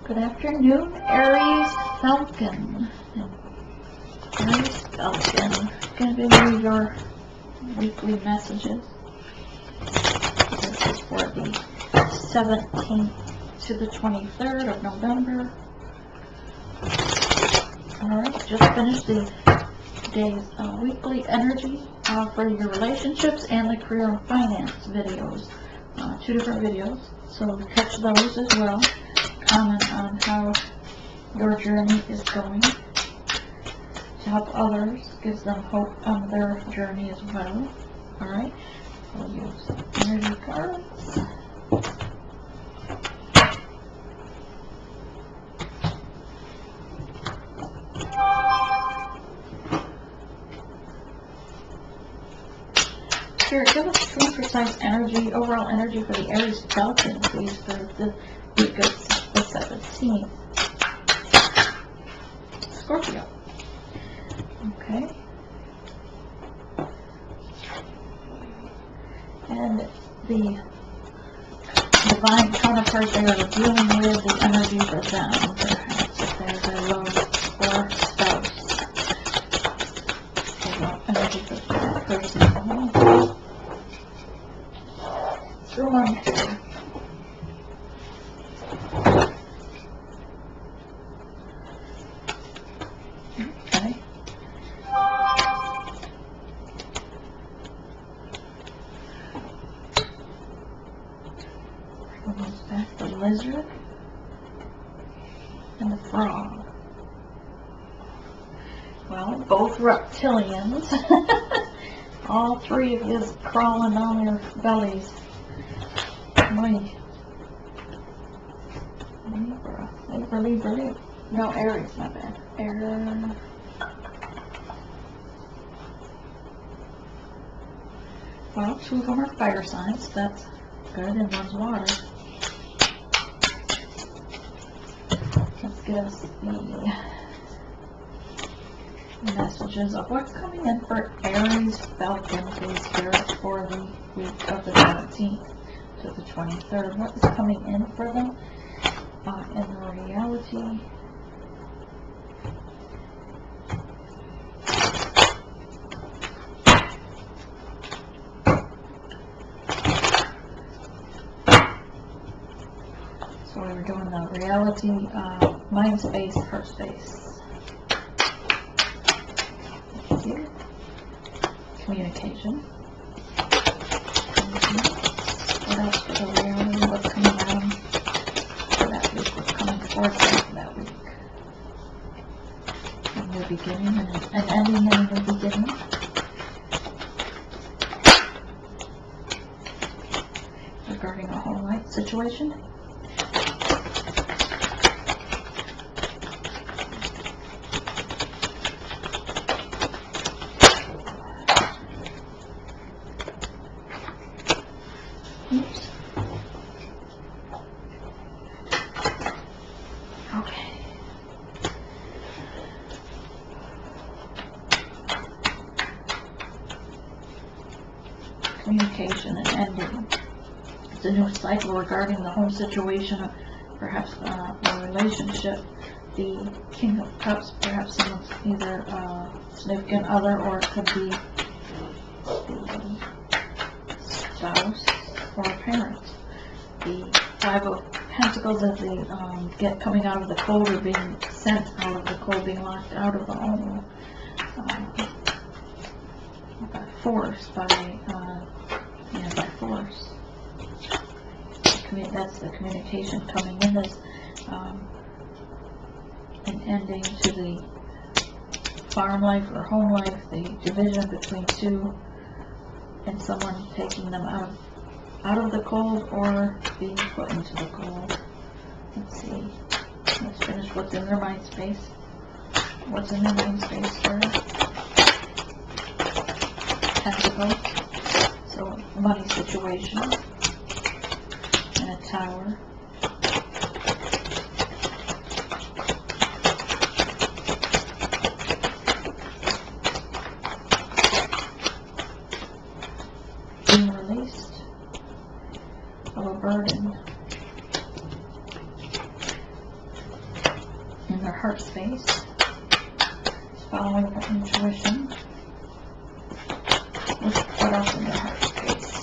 Good afternoon, Aries Falcon. Aries Falcon. Going to be your weekly messages. This is for the 17th to the 23rd of November. Alright, just finished the day's weekly energy for your relationships and the career and finance videos. 2 different videos, so catch those as well. Comment on how your journey is going to help others, gives them hope on their journey as well. Alright, we'll use energy cards. Spirit, give us true, precise energy, overall energy for the Aries Falcon, please, for the week of the 17th. Scorpio. Okay. And the divine counterpart they are dealing with, the energy for them, perhaps, if they're their love or spouse. Overall energy for that person. Through one. Okay. Goes back the lizard and the frog. Well, both reptilians. All 3 of you crawling on your bellies. Libra. No, Aries, my bad. Well, 2 of them are fire signs. That's good, and one's water. Let's get us the messages of what's coming in for Aries Falcon, please, Spirit, for the week of the 17th to the 23rd. What is coming in for them in reality? So we were doing the reality, mind space, heart space. Thank you. Communication. What else for the reality? What's coming at them for that week? What's coming forward for that week? A new beginning and an ending and a new beginning. Regarding a home life situation. Oops. Okay. Communication and ending. It's a new cycle regarding the home situation, perhaps a relationship. The King of Cups, perhaps someone's either a significant other or it could be the spouse or a parent. The 5 of Pentacles is the coming out of the cold or being sent out of the cold, being locked out of the home by force, by force. That's the communication coming in as an ending to the farm life or home life, the division between 2 and someone taking them out of the cold or being put into the cold. Let's see. Let's finish what's in their mind space. What's in their mind space first? Pentacles. So, money situation. And a Tower. Being released of a burden. their heart space, following their intuition. What else in their heart space?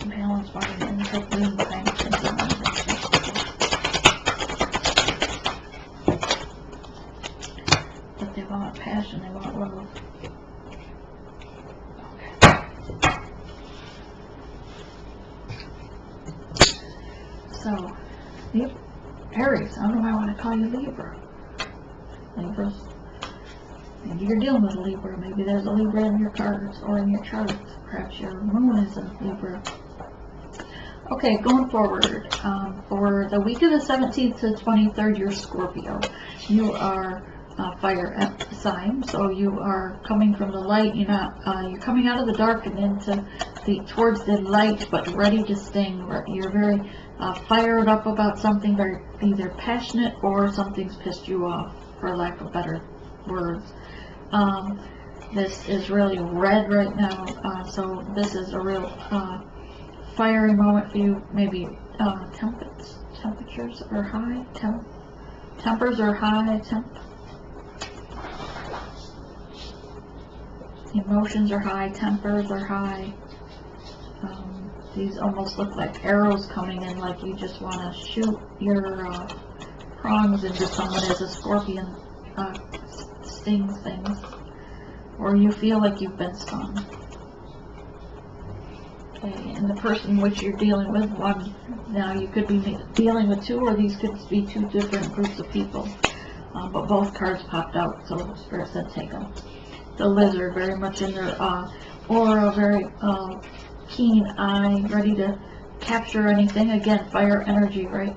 Balance, wanting to intake room behind things around it. But they want passion, they want love. Okay. So, Aries, I don't know why I want to call you Libra. Libras. Maybe you're dealing with a Libra. Maybe there's a Libra in your cards or in your chart. Perhaps your moon is a Libra. Okay, going forward, for the week of the 17th to 23rd, you're Scorpio. You are fire sign, so you are coming from the light. You're coming out of the dark and into towards the light, but ready to sting. You're very fired up about something, very either passionate or something's pissed you off, for lack of better words. This is really red right now, so this is a real fiery moment for you. Maybe temperatures are high, tempers are high, emotions are high, tempers are high. These almost look like arrows coming in, like you just want to shoot your prongs into someone as a scorpion stings things, or you feel like you've been stung. Okay, and the person which you're dealing with, now you could be dealing with two, or these could be two different groups of people, but both cards popped out, so Spirit said take them. The lizard, very much in their aura, very keen eye, ready to capture anything. Again, fire energy, right?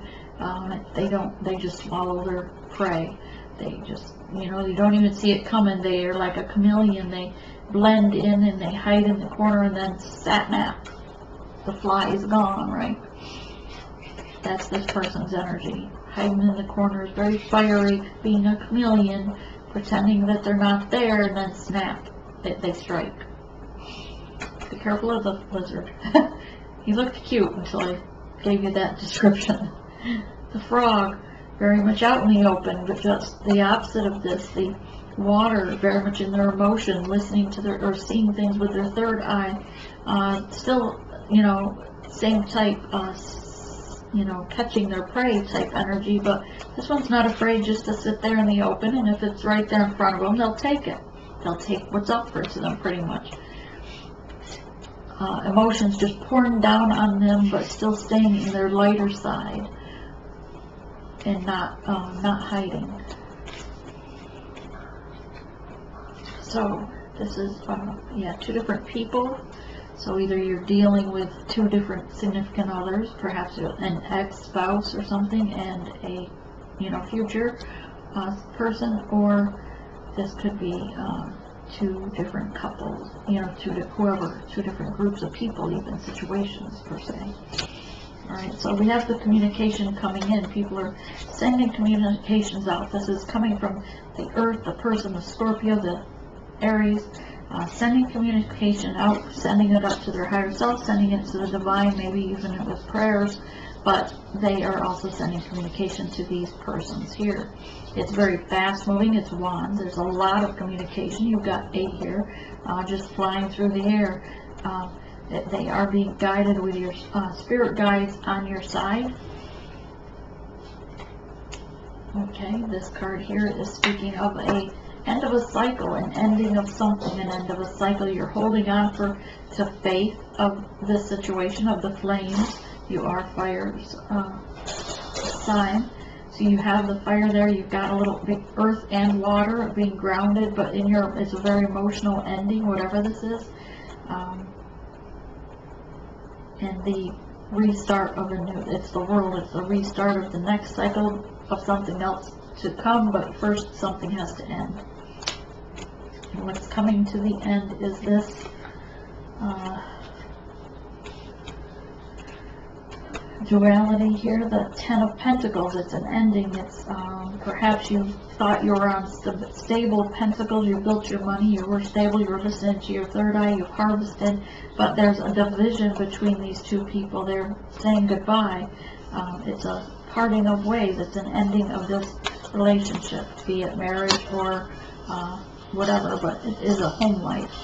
They just swallow their prey. They just, you don't even see it coming. They are like a chameleon. They blend in and they hide in the corner, and then snap, the fly is gone, right? That's this person's energy. Hiding in the corners, very fiery, being a chameleon, pretending that they're not there, and then snap, they strike. Be careful of the lizard. He looked cute until I gave you that description. The frog, very much out in the open, but just the opposite of this. The water, very much in their emotion, listening to or seeing things with their third eye. Still, same type, catching their prey type energy, but this one's not afraid just to sit there in the open, and if it's right there in front of them, they'll take it. They'll take what's offered to them, pretty much. Emotions just pouring down on them, but still staying in their lighter side and not hiding. So this is two different people. So either you're dealing with two different significant others, perhaps an ex-spouse or something, and a future person, or this could be two different couples, two different groups of people, even situations per se. Alright, so we have the communication coming in. People are sending communications out. This is coming from the Earth, the person, the Scorpio, the Aries, sending communication out, sending it up to their higher self, sending it to the divine, maybe even it was prayers, but they are also sending communication to these persons here. It's very fast moving, it's wands, there's a lot of communication. You've got 8 here, just flying through the air. They are being guided with your spirit guides on your side. Okay, this card here is speaking of a end of a cycle, an ending of something, an end of a cycle. You're holding on to faith of this situation, of the flames. You are fire's sign. So you have the fire there, you've got a little bit earth and water being grounded, but it's a very emotional ending, whatever this is. And the restart of it's the world, it's the restart of the next cycle of something else to come, but first something has to end. And what's coming to the end is this duality here, the Ten of Pentacles. It's an ending. It's perhaps you thought you were on stable pentacles, you built your money, you were stable, you were listening to your third eye, you harvested, but there's a division between these two people. They're saying goodbye. It's a parting of ways. It's an ending of this relationship, be it marriage or whatever, but it is a home life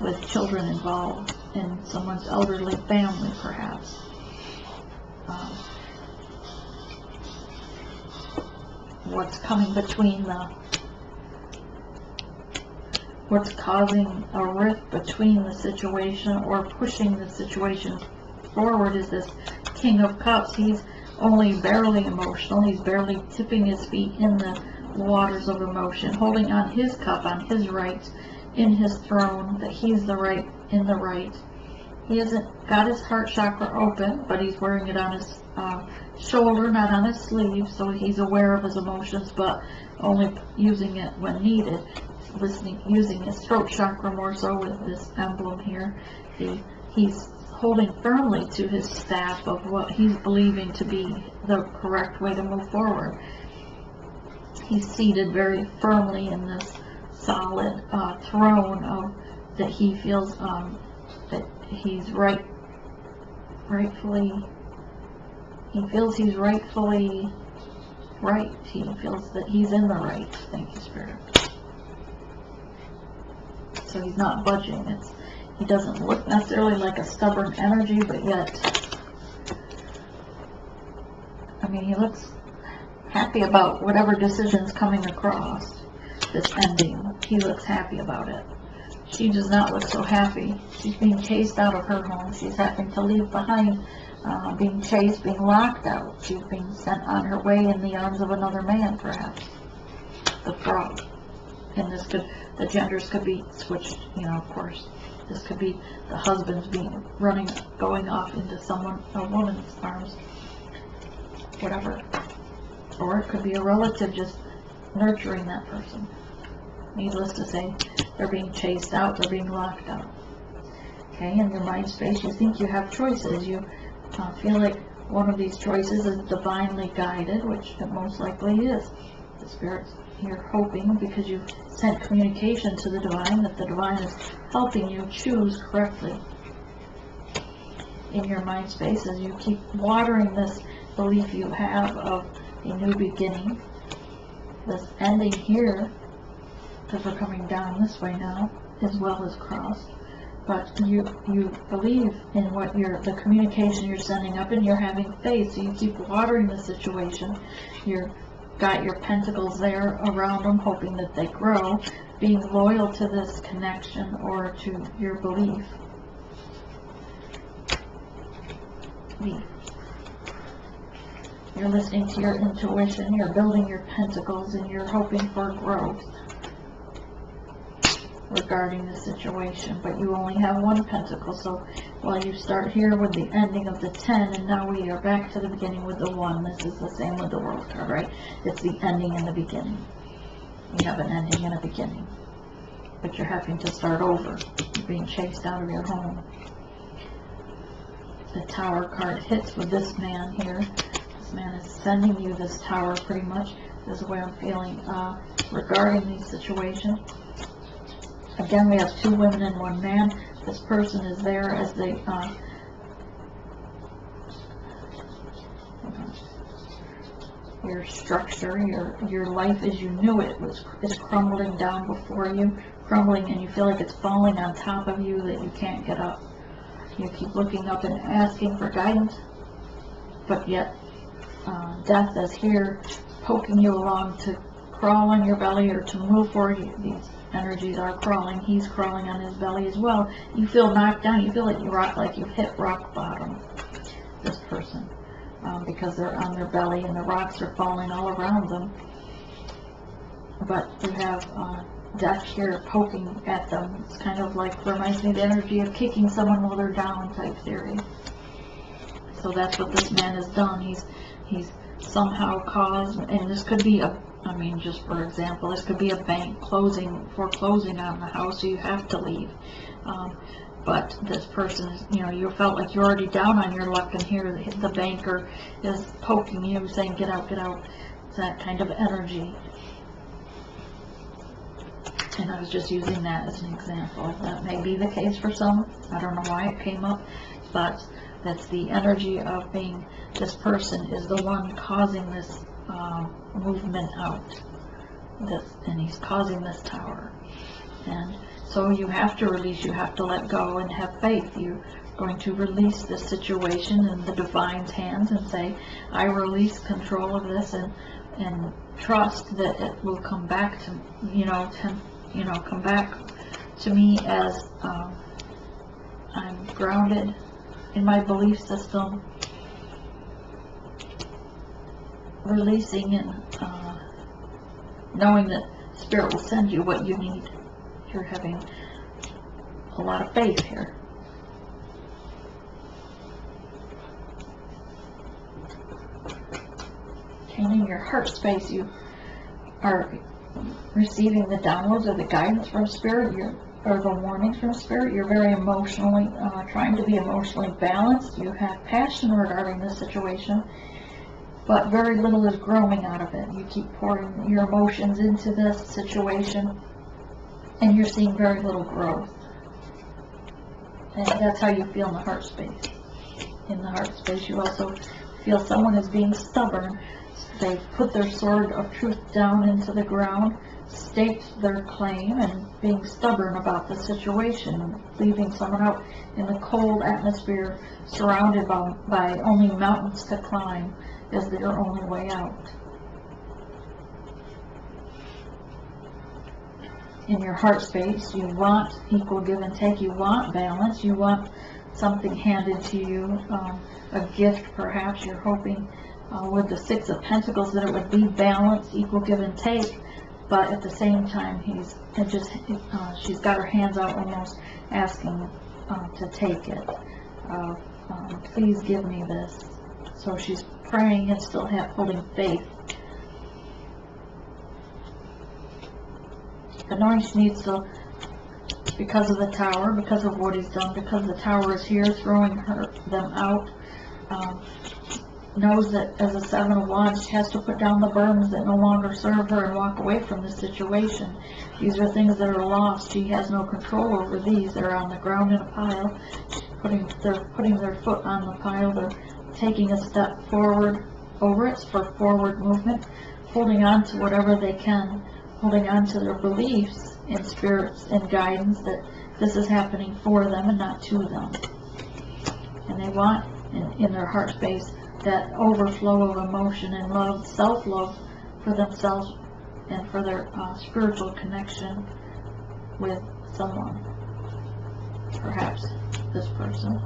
with children involved in someone's elderly family, perhaps. What's coming between what's causing a rift between the situation or pushing the situation forward is this King of Cups. He's only barely emotional. He's barely tipping his feet in the waters of emotion, holding on his cup, on his rights, in his throne, that he's the right, in the right. He hasn't got his heart chakra open, but he's wearing it on his shoulder, not on his sleeve, so he's aware of his emotions, but only using it when needed. Using his throat chakra more so with this emblem here. He's holding firmly to his staff of what he's believing to be the correct way to move forward. He's seated very firmly in this solid throne of that he feels that he's rightfully. He feels he's rightfully right. He feels that he's in the right. Thank you, Spirit. So he's not budging. He doesn't look necessarily like a stubborn energy, but yet, I mean, he looks happy about whatever decision's coming across this ending. He looks happy about it. She does not look so happy. She's being chased out of her home. She's having to leave behind, being chased, being locked out. She's being sent on her way in the arms of another man, perhaps. The Frog. And the genders could be switched, of course. This could be the husband's going off into a woman's arms. Whatever. Or it could be a relative just nurturing that person. Needless to say, they're being chased out, they're being locked out. Okay, in your mind space, you think you have choices. You feel like one of these choices is divinely guided, which it most likely is. The Spirit's, you're hoping, because you've sent communication to the Divine, that the Divine is helping you choose correctly. In your mind space, as you keep watering this belief you have of a new beginning, this ending here, because we're coming down this way now, as well as crossed. But you believe in the communication you're sending up, and you're having faith, so you keep watering the situation. You've got your pentacles there around them, hoping that they grow, being loyal to this connection or to your belief. You're listening to your intuition, you're building your pentacles, and you're hoping for growth regarding the situation, but you only have one pentacle. So while you start here with the ending of the 10, and now we are back to the beginning with the 1. This is the same with the World card, right? It's the ending and the beginning. You have an ending and a beginning, but you're having to start over. You're being chased out of your home. The Tower card hits with this man here. This man is sending you this tower, pretty much. This is the way I'm feeling regarding these situations. Again, we have 2 women and 1 man. This person is there as they your structure, your life as you knew it is crumbling down before you, crumbling, and you feel like it's falling on top of you, that you can't get up. You keep looking up and asking for guidance, but yet death is here poking you along to crawl on your belly or to move forward. These energies are crawling. He's crawling on his belly as well. You feel knocked down. You feel like you've hit rock bottom, this person, because they're on their belly and the rocks are falling all around them. But you have death here poking at them. It's kind of like, reminds me of the energy of kicking someone while they're down type theory. So that's what this man has done. He's somehow caused, and this could be I mean, just for example, this could be a bank foreclosing on the house, so you have to leave. But this person is, you felt like you're already down on your luck, and here the banker is poking you, saying, get out, get out. It's that kind of energy. And I was just using that as an example. That may be the case for some. I don't know why it came up, but that's the energy of being, this person is the one causing this movement out. And he's causing this tower. And so you have to release, you have to let go and have faith. You're going to release this situation in the divine's hands and say, I release control of this, and trust that it will come back to, come back to me as I'm grounded in my belief system, releasing and knowing that Spirit will send you what you need. You're having a lot of faith here. And in your heart space, you are receiving the downloads or the guidance from Spirit, or the warnings from Spirit. You're very emotionally, trying to be emotionally balanced. You have passion regarding this situation, but very little is growing out of it. You keep pouring your emotions into this situation, and you're seeing very little growth. And that's how you feel in the heart space. In the heart space, you also feel someone is being stubborn. They've put their sword of truth down into the ground, staked their claim, and being stubborn about the situation, leaving someone out in the cold atmosphere, surrounded by only mountains to climb, is their only way out. In your heart space, you want equal give and take, you want balance, you want something handed to you, a gift perhaps. You're hoping with the Six of Pentacles that it would be balance, equal give and take, but at the same time she's got her hands out almost asking to take it. Please give me this. So she's praying and still holding faith. But knowing she needs to, because of the tower, because of what he's done, because the tower is here throwing them out, knows that as a Seven of Wands, she has to put down the burdens that no longer serve her and walk away from the situation. These are things that are lost. She has no control over these. They're on the ground in a pile. They're putting their foot on the pile. They're taking a step forward over it for forward movement, holding on to whatever they can, holding on to their beliefs in spirits and guidance that this is happening for them and not to them. And they want, in their heart space, that overflow of emotion and love, self-love for themselves and for their spiritual connection with someone. Perhaps this person,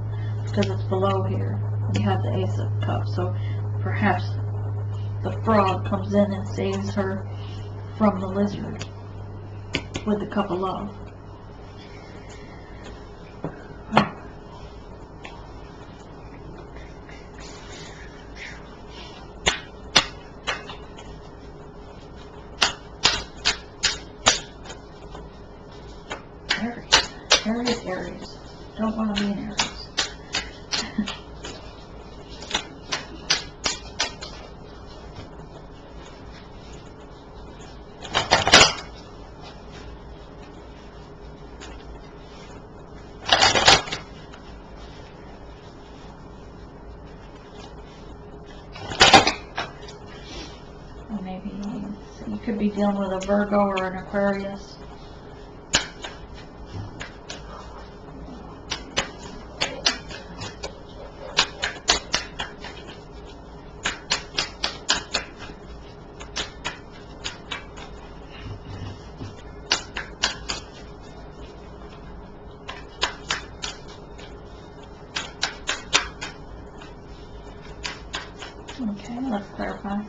because it's below here. You have the Ace of Cups, so perhaps the frog comes in and saves her from the lizard with the Cup of Love. Aries. Don't want to be an Aries. Maybe you could be dealing with a Virgo or an Aquarius. Okay, let's clarify.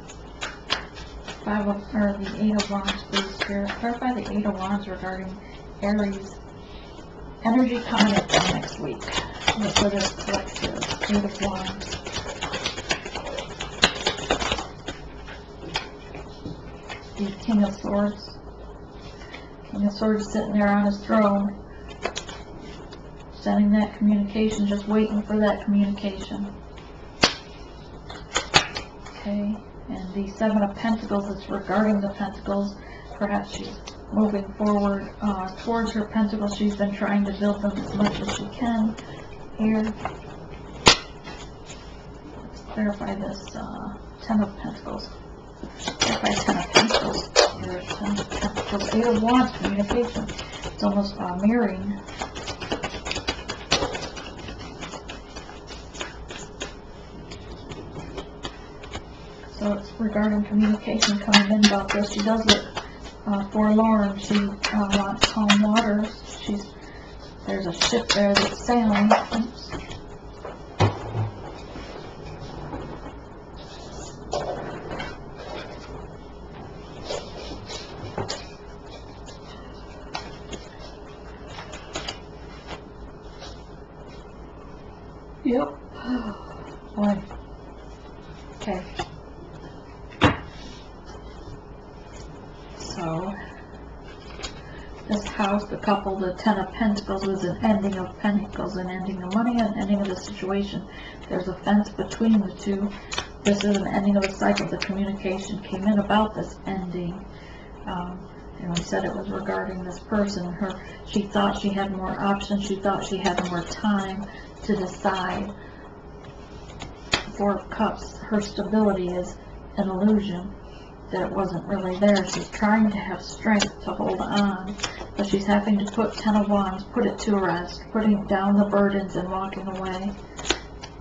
The Eight of Wands, please, Spirit. Clarify the Eight of Wands regarding Aries energy coming up next week. For this collective, Eight of Wands. the King of Swords. King of Swords sitting there on his throne, sending that communication, just waiting for that communication. Okay, and the Seven of Pentacles is regarding the Pentacles. Perhaps she's moving forward towards her Pentacles. She's been trying to build them as much as she can here. Let's clarify this Ten of Pentacles. Clarify Ten of Pentacles. Here's Ten of Pentacles. Eight of Wands, communication. It's almost mirroring. So it's regarding communication coming in about this. She does look forlorn. She wants calm waters. There's a ship there that's sailing. Oops. Yep. Boy. Okay. So, this house, the couple, the Ten of Pentacles, was an ending of Pentacles, an ending of money, an ending of the situation. There's a fence between the two. This is an ending of a cycle. The communication came in about this ending. And we said it was regarding this person. She thought she had more options. She thought she had more time to decide. Four of Cups, her stability is an illusion. That it wasn't really there. She's trying to have strength to hold on, but she's having to put Ten of Wands, put it to rest, putting down the burdens and walking away.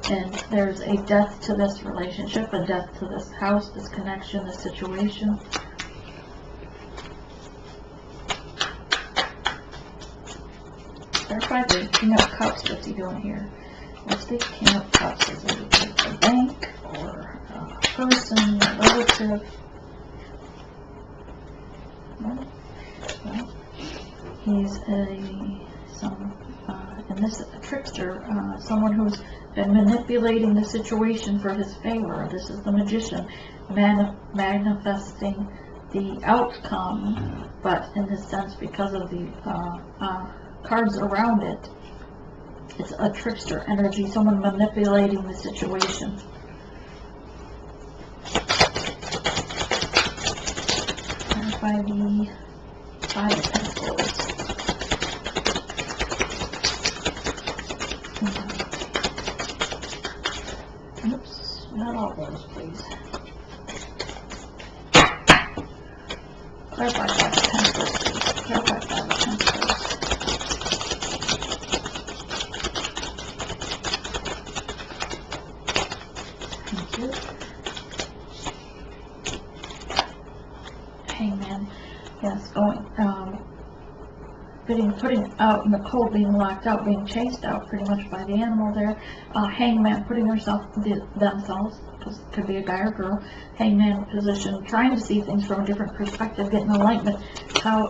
And there's a death to this relationship, a death to this house, this connection, this situation. Clarify the King of Cups. What's he doing here? What's the King of Cups? Is it a bank or a person, a relative? Well, he's a trickster, someone who's been manipulating the situation for his favor. This is the Magician, manifesting the outcome, but in this sense, because of the cards around it, it's a trickster energy, someone manipulating the situation. By the Five of Pentacles. Oops, not all those, please. Clarify Five of Pentacles, please. Clarify Five of Pentacles. Thank you. Hangman, yes, putting out in the cold, being locked out, being chased out pretty much by the animal there. Hangman putting themselves, because it could be a guy or girl, hangman position, trying to see things from a different perspective, getting enlightenment. How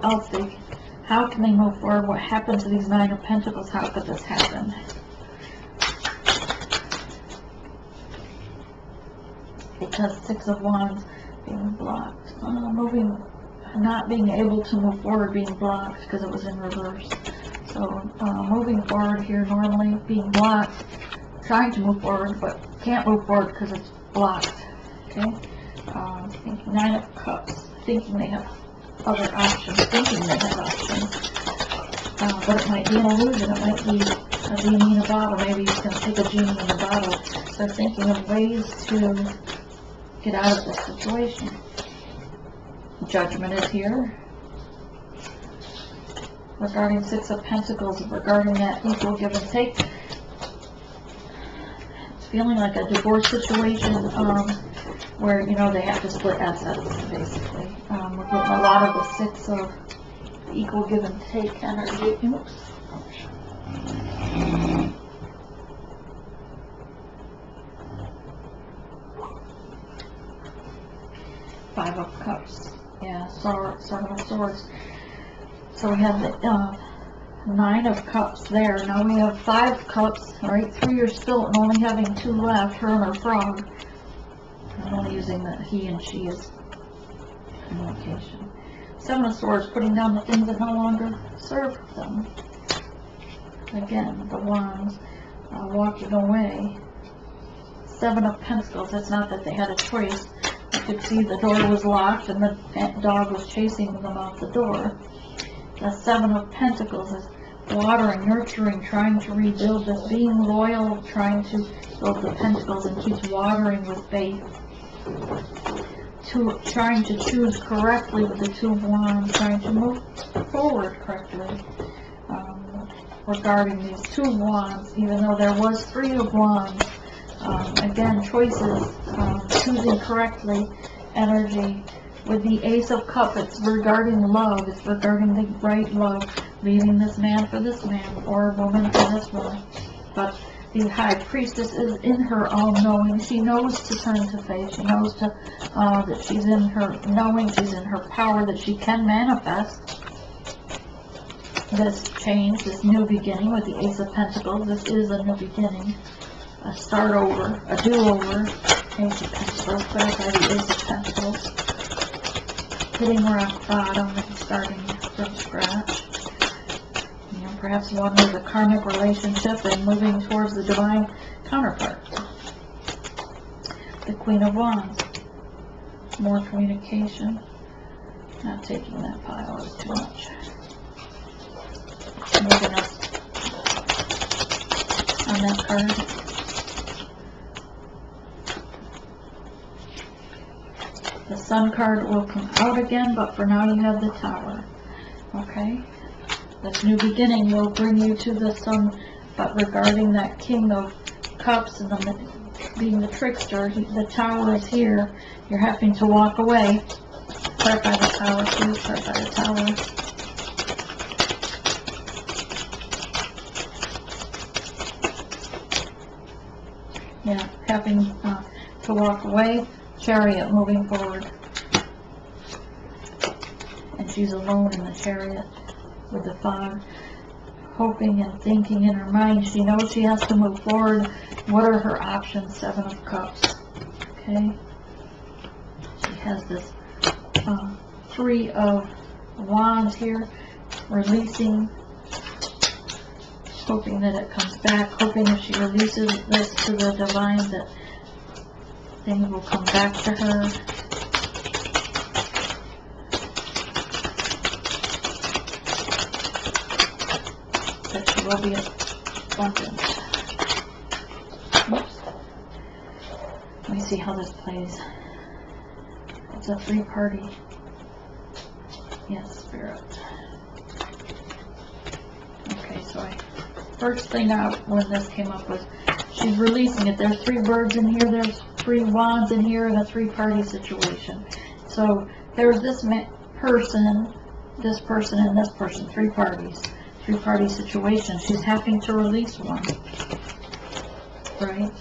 can they move forward? What happened to these Nine of Pentacles? How could this happen? Because Six of Wands being blocked, not being able to move forward, being blocked because it was in reverse. So moving forward here normally, being blocked, trying to move forward but can't move forward because it's blocked. Okay, Nine of Cups, thinking they have other options, but it might be an illusion. It might be a genie in a bottle. Maybe you can take a genie in a bottle. So thinking of ways to get out of this situation. Judgment is here. Regarding Six of Pentacles, regarding that equal give and take. It's feeling like a divorce situation where, they have to split assets, basically. We're getting a lot of the Six of equal give and take energy. Oops. Five of Cups. Yeah, Seven of Swords. So we have the Nine of Cups there. Now we have 5 cups, right? 3 are still, and only having 2 left, her and her frog. I'm only using the he and she as communication. Seven of Swords, putting down the things that no longer serve them. Again, the Wands, walking away. Seven of Pentacles, it's not that they had a choice. You could see the door was locked and the dog was chasing them out the door. The Seven of Pentacles is watering, nurturing, trying to rebuild this, being loyal, trying to build the pentacles, and keeps watering with faith. Trying to choose correctly with the Two of Wands, trying to move forward correctly. Regarding these Two of Wands, even though there was Three of Wands, again, choices, choosing correctly, energy. With the Ace of Cups, it's regarding love, it's regarding the right love, leaving this man for this man, or woman for this woman. But the High Priestess is in her all-knowing. She knows to turn to faith. She knows that she's in her knowing, she's in her power, that she can manifest this change, this new beginning with the Ace of Pentacles. This is a new beginning, a start over, a do-over. Ace of Pentacles, played by the Ace of Pentacles. Hitting rock bottom and starting from scratch. You know, perhaps one with a karmic relationship and moving towards the divine counterpart. The Queen of Wands. More communication. Not taking that pile, it's too much. Moving up on that card. The Sun card will come out again, but for now you have the Tower. Okay? This new beginning will bring you to the Sun, but regarding that King of Cups and being the trickster, the Tower is here. You're having to walk away. Start by the Tower, please. Start by the Tower. Yeah, having to walk away. Chariot, moving forward. And she's alone in the chariot with the fog, hoping and thinking in her mind. She knows she has to move forward. What are her options? Seven of Cups. Okay. She has this Three of Wands here, releasing, hoping that it comes back, hoping if she releases this to the divine that things will come back to her. That she will be abundant. Oops. Let me see how this plays. It's a three-party. Yes, Spirit. Okay, so first thing out when this came up was she's releasing it. There's three birds in here, there's three wands in here, and a three-party situation. So there's this person, and this person, three parties. Three-party situation. She's having to release one. Right?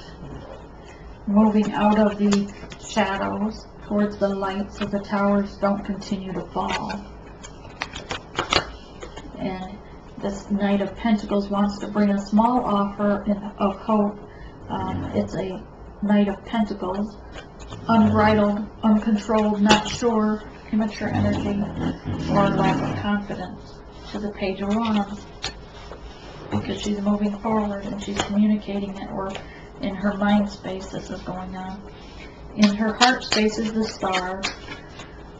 Moving out of the shadows towards the light so the towers don't continue to fall. And this Knight of Pentacles wants to bring a small offer of hope. It's a Knight of Pentacles, unbridled, uncontrolled, not sure, immature energy, or lack of confidence, to the Page of Wands, because she's moving forward and she's communicating it, or in her mind space this is going on. In her heart space is the Star.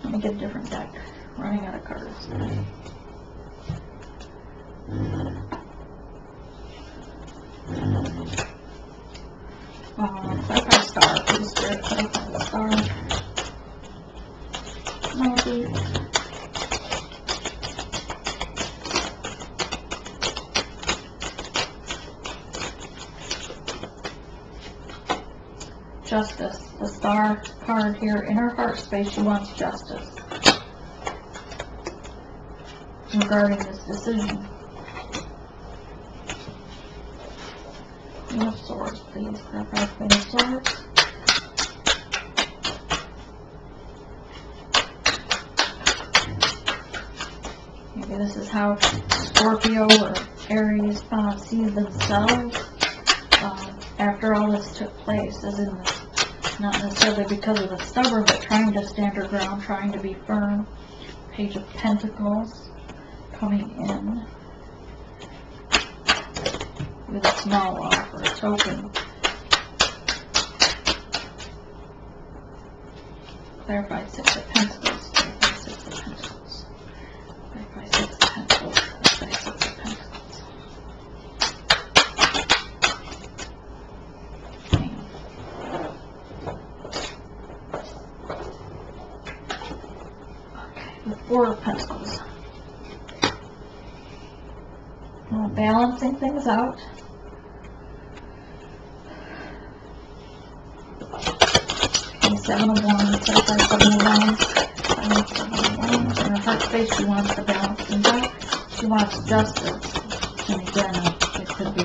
Let me get a different deck. Running out of cards. Clarify Star, please, Spirit. Clarify the Star. No, please. Justice. The Star card here in her heart space, she wants justice regarding this decision. Queen of Swords, please. Clarify Queen of Swords. Maybe this is how Scorpio or Aries sees themselves after all this took place, as in Not necessarily because of the stubborn, but trying to stand her ground, trying to be firm. Page of Pentacles coming in with a small offer, a token. Clarify Six of Pentacles. Clarify Six of Pentacles. Clarify Six of Pentacles. Clarify Six of Pentacles. Okay, the Four of Pentacles. Balancing things out. Okay, Seven of Wands. Clarify Seven of Wands. Seven of Wands. In her heart space, she wants to balance things out. She wants justice. And again, it could be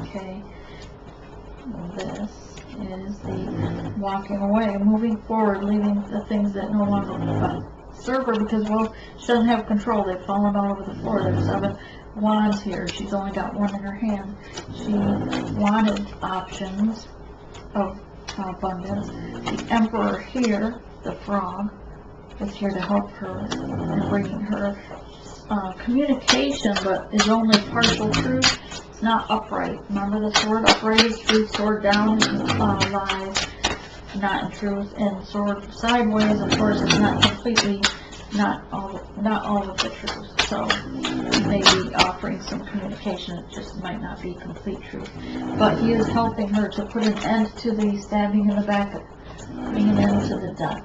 okay. This is the walking away, moving forward, leaving the things that no longer serve her, because, well, she doesn't have control. They've fallen all over the floor. There's Seven Wands here. She's only got one in her hand. She wanted options of abundance. The Emperor here, the frog, is here to help her in bringing her communication, but is only partial truth. It's not upright. Remember, the sword upright is truth, sword down is lies, not in truth, and sword sideways, of course, is not completely, not all of the truth. So maybe offering some communication, it just might not be complete truth. But he is helping her to put an end to the stabbing in the back, putting an end to the death.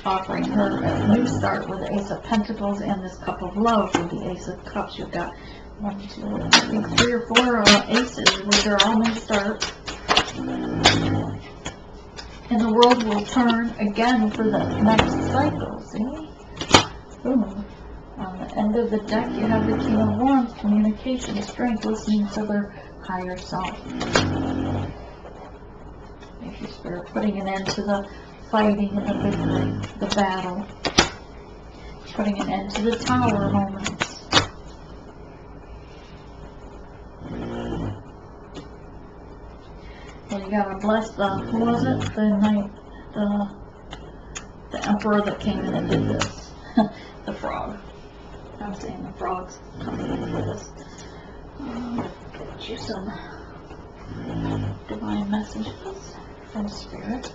Offering her a new start with the Ace of Pentacles and this Cup of Love with the Ace of Cups. You've got 1, 2, I think 3 or 4 aces, which are all new starts. And the world will turn again for the next cycle. See? Boom. On the end of the deck, you have the King of Wands, communication, strength, listening to their higher self. If you start putting an end to the fighting and the bickering, the battle, putting an end to the Tower moments. Well, you gotta bless the, who was it? The knight, the Emperor that came in and did this. The frog. I'm saying the frog's coming in for this. Get you some divine messages from Spirit.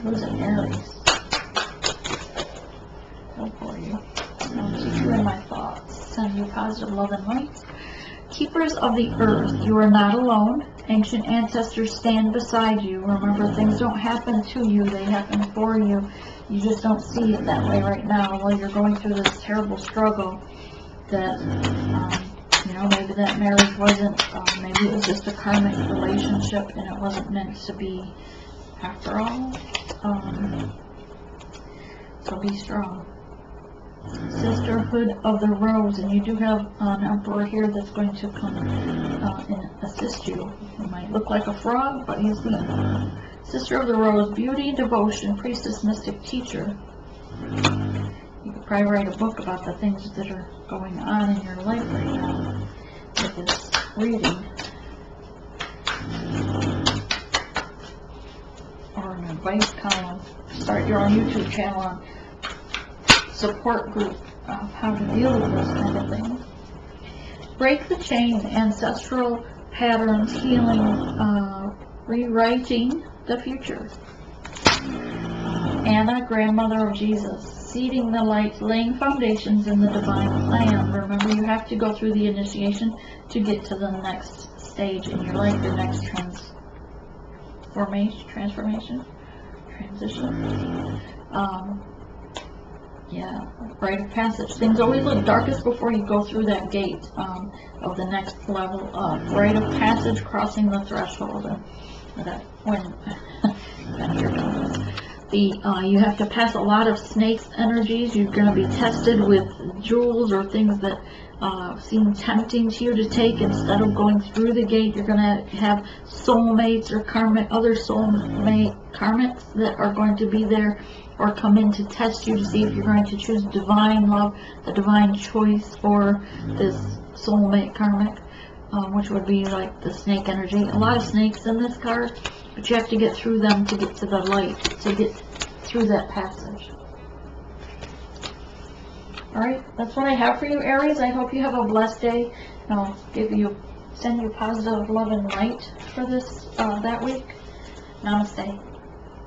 Who's an Aries? Go for you. I'll keep you in my thoughts. Send you positive love and light. Keepers of the earth, you are not alone. Ancient ancestors stand beside you. Remember, things don't happen to you, they happen for you. You just don't see it that way right now while you're going through this terrible struggle that, you know, maybe that marriage wasn't, maybe it was just a karmic relationship and it wasn't meant to be after all. So be strong. Sisterhood of the Rose, and you do have an Emperor here that's going to come and assist you. He might look like a frog, but he's the Sister of the Rose, beauty, devotion, priestess, mystic, teacher. You could probably write a book about the things that are going on in your life right now with this reading. Or an advice column. Start your own YouTube channel on support group of how to deal with those kind of things. Break the chain, ancestral patterns, healing, rewriting the future. Anna, grandmother of Jesus, seeding the light, laying foundations in the divine plan. Remember, you have to go through the initiation to get to the next stage in your life, the next transition. Yeah, rite of passage. Things always look darkest before you go through that gate of the next level up. Rite of passage, crossing the threshold. And that when you have to pass a lot of snakes energies. You're going to be tested with jewels or things that seem tempting to you to take. Instead of going through the gate, you're going to have soulmates or other karmics that are going to be there or come in to test you to see if you're going to choose divine love, the divine choice, or this soulmate karmic, which would be like the snake energy. A lot of snakes in this card, but you have to get through them to get to the light, to get through that passage. Alright, that's what I have for you, Aries. I hope you have a blessed day. And I'll send you positive love and light for this, that week. Namaste.